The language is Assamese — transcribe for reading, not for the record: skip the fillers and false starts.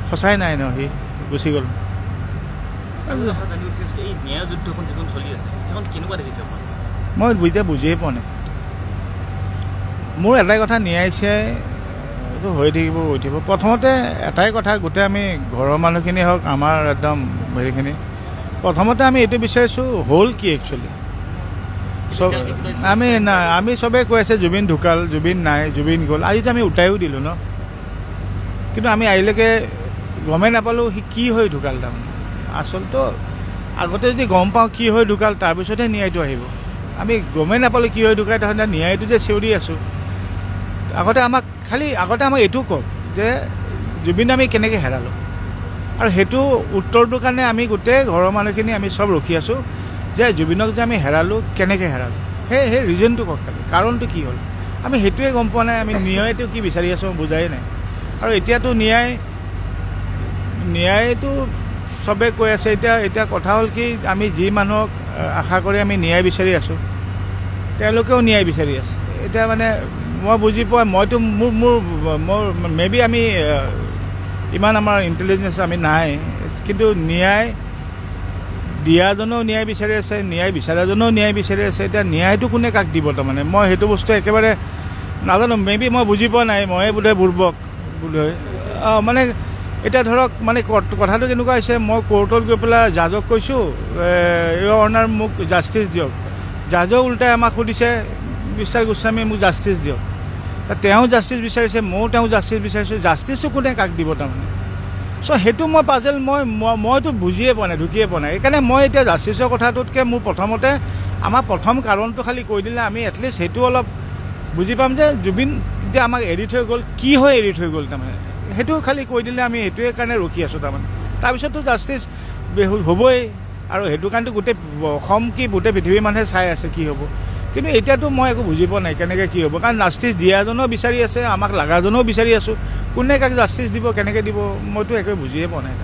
সঁচাই নাই ন সি গুচি গ'ল মই এতিয়া বুজিয়ে পোৱা নাই মোৰ এটাই কথা ন্যায়ছে এইটো হৈ থাকিব হৈ থাকিব প্ৰথমতে এটাই কথা গোটেই আমি ঘৰৰ মানুহখিনি হওক আমাৰ একদম হেৰিখিনি প্ৰথমতে আমি এইটো বিচাৰিছোঁ হ'ল কি একচুৱেলি চব আমি চবেই কৈ আছে জুবিন ঢুকাল জুবিন নাই জুবিন গ'ল আজিতো আমি উঠাইও দিলোঁ ন কিন্তু আমি আহিলৈকে গমেই নাপালোঁ সি কি হৈ ঢুকাল তাৰমানে আচলতে আগতে যদি গম পাওঁ কি হৈ ঢুকাল তাৰপিছতহে ন্যায়টো আহিব আমি গমেই নাপালোঁ কি হৈ ঢুকাই তাহাঁতে ন্যায়টো যে চিঞৰি আছোঁ আগতে আমাক এইটো কওক যে জুবিন আমি কেনেকৈ হেৰালোঁ আৰু সেইটো উত্তৰটোৰ কাৰণে আমি গোটেই ঘৰৰ মানুহখিনি আমি চব ৰখি আছোঁ যে জুবিনক যে আমি হেৰালোঁ কেনেকৈ হেৰালোঁ সেই ৰিজনটো কওক খালি কাৰণটো কি হ'ল আমি সেইটোৱে গম পোৱা নাই আমি ন্যায়টো কি বিচাৰি আছোঁ বুজাই নাই আৰু এতিয়াতো ন্যায়টো চবে কৈ আছে এতিয়া কথা হ'ল কি আমি যি মানুহক আশা কৰি আমি ন্যায় বিচাৰি আছোঁ তেওঁলোকেও ন্যায় বিচাৰি আছে এতিয়া মানে মই বুজি পোৱা মইতো মোৰ মেবি আমি ইমান আমাৰ ইণ্টেলিজেঞ্চ আমি নাই কিন্তু ন্যায় দিয়াজনেও ন্যায় বিচাৰি আছে ন্যায় বিচৰাজনেও ন্যায় বিচাৰি আছে এতিয়া ন্যায়টো কোনে কাক দিব তাৰমানে মই সেইটো বস্তু একেবাৰে নাজানো মেবি মই বুজি পোৱা নাই ময়ে বোধহয় বুৰ্বক বোধহয় মানে এতিয়া ধৰক মানে কথাটো কেনেকুৱা হৈছে মই কোৰ্টত গৈ পেলাই জাজক কৈছোঁ ইয়ৰ অনাৰ মোক জাষ্টিচ দিয়ক জাজেও উল্টাই আমাক সুধিছে মিষ্টাৰ গোস্বামী মোক জাষ্টিচ দিয়ক তেওঁ জাষ্টিচ বিচাৰিছে ময়ো তেওঁ জাষ্টিচ বিচাৰিছোঁ জাষ্টিচটো কোনে কাক দিব তাৰমানে চ' সেইটো মই পাজেল মইতো বুজিয়ে পোৱা নাই ঢুকিয়ে পোৱা নাই সেইকাৰণে মই এতিয়া জাষ্টিচৰ কথাটোতকৈ মোৰ প্ৰথমতে আমাৰ প্ৰথম কাৰণটো খালি কৈ দিলে আমি এটলিষ্ট সেইটো অলপ বুজি পাম যে জুবিন এতিয়া আমাক এৰি থৈ গ'ল কি হৈ এৰি থৈ গ'ল তাৰমানে সেইটো খালি কৈ দিলে আমি সেইটোৱে কাৰণে ৰখি আছোঁ তাৰমানে তাৰপিছততো জাষ্টিচ হ'বই আৰু সেইটো কাৰণেতো গোটেই অসম কি গোটেই পৃথিৱীৰ মানুহে চাই আছে কি হ'ব কিন্তু এতিয়াতো মই একো বুজি পোৱা নাই কেনেকৈ কি হ'ব কাৰণ জাষ্টিচ দিয়াজনেও বিচাৰি আছে আমাক লগাজনেও বিচাৰি আছোঁ কোনে কাক জাষ্টিচ দিব কেনেকৈ দিব মইতো একোৱে বুজিয়ে পোৱা নাই